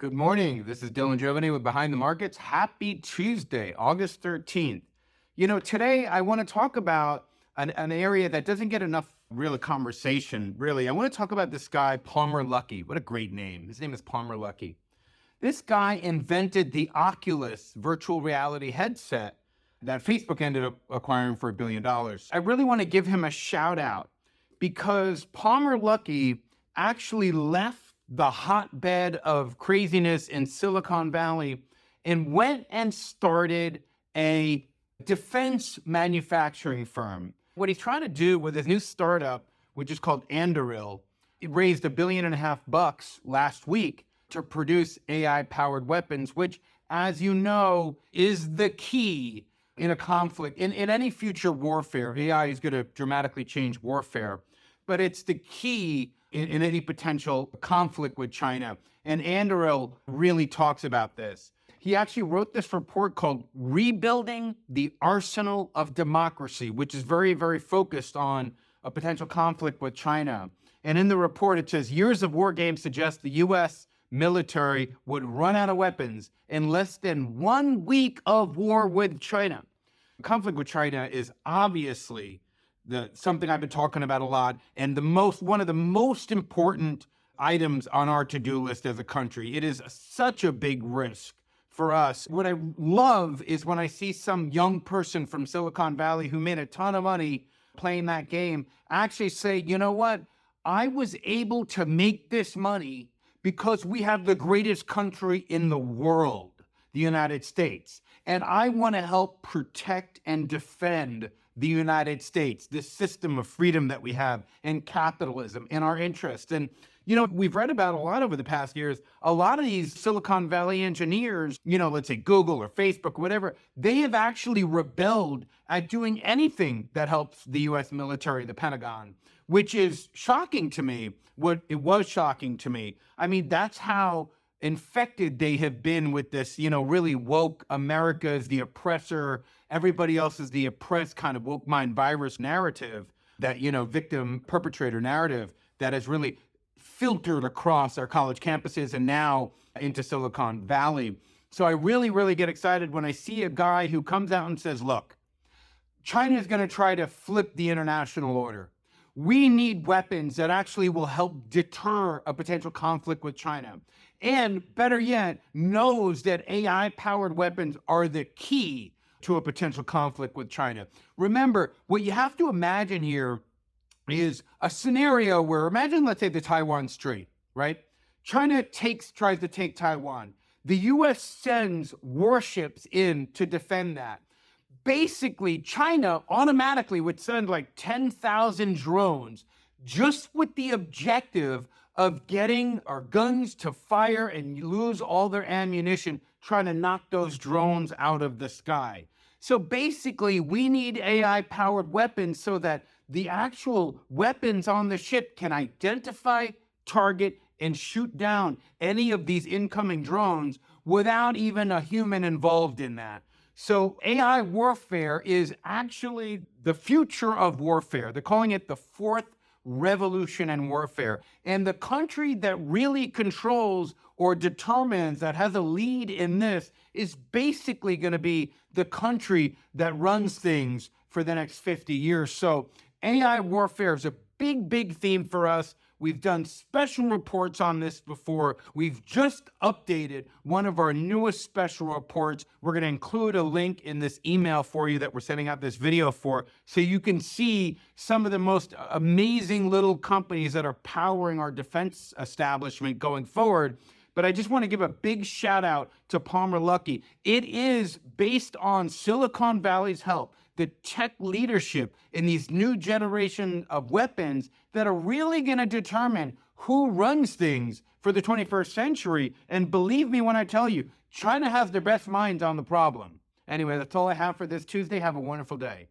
Good morning. This is Dylan Jovine with Behind the Markets. Happy Tuesday, August 13th. Today I want to talk about an area that doesn't get enough real conversation, really. I want to talk about this guy, Palmer Luckey. What a great name. His name is Palmer Luckey. This guy invented the Oculus virtual reality headset that Facebook ended up acquiring for $1 billion. I really want to give him a shout out because Palmer Luckey actually left the hotbed of craziness in Silicon Valley and went and started a defense manufacturing firm. What he's trying to do with his new startup, which is called Anduril, it raised $1.5 billion last week to produce AI-powered weapons, which, as you know, is the key in a conflict. In any future warfare, AI is going to dramatically change warfare, but it's the key in any potential conflict with China. And Anduril really talks about this. He actually wrote this report called Rebuilding the Arsenal of Democracy, which is very, very focused on a potential conflict with China. And in the report, it says years of war games suggest the U.S. military would run out of weapons in less than 1 week of war with China. The conflict with China is obviously something I've been talking about a lot, and one of the most important items on our to-do list as a country. It is such a big risk for us. What I love is when I see some young person from Silicon Valley who made a ton of money playing that game actually say, you know what? I was able to make this money because we have the greatest country in the world, the United States. And I want to help protect and defend the United States, this system of freedom that we have, and capitalism, and our interests. And, we've read about a lot over the past years, a lot of these Silicon Valley engineers, let's say Google or Facebook, whatever, they have actually rebelled at doing anything that helps the U.S. military, the Pentagon, which is shocking to me. It was shocking to me. I mean, that's how infected they have been with this, really woke America is the oppressor, everybody else is the oppressed kind of woke mind virus narrative, that, victim perpetrator narrative that has really filtered across our college campuses and now into Silicon Valley. So I really, really get excited when I see a guy who comes out and says, look, China is going to try to flip the international order. We need weapons that actually will help deter a potential conflict with China. And better yet, knows that AI-powered weapons are the key to a potential conflict with China. Remember, what you have to imagine here is a scenario where, imagine, let's say, the Taiwan Strait, right? China tries to take Taiwan. The U.S. sends warships in to defend that. Basically, China automatically would send like 10,000 drones just with the objective of getting our guns to fire and lose all their ammunition, trying to knock those drones out of the sky. So basically, we need AI-powered weapons so that the actual weapons on the ship can identify, target, and shoot down any of these incoming drones without even a human involved in that. So AI warfare is actually the future of warfare. They're calling it the fourth revolution in warfare. And the country that really controls or determines, that has a lead in this, is basically going to be the country that runs things for the next 50 years. So AI warfare is a big, big theme for us. We've done special reports on this before. We've just updated one of our newest special reports. We're going to include a link in this email for you that we're sending out this video for, so you can see some of the most amazing little companies that are powering our defense establishment going forward. But I just want to give a big shout out to Palmer Luckey. It is based on Silicon Valley's help, the tech leadership in these new generation of weapons that are really going to determine who runs things for the 21st century. And believe me when I tell you, China has their best minds on the problem. Anyway, that's all I have for this Tuesday. Have a wonderful day.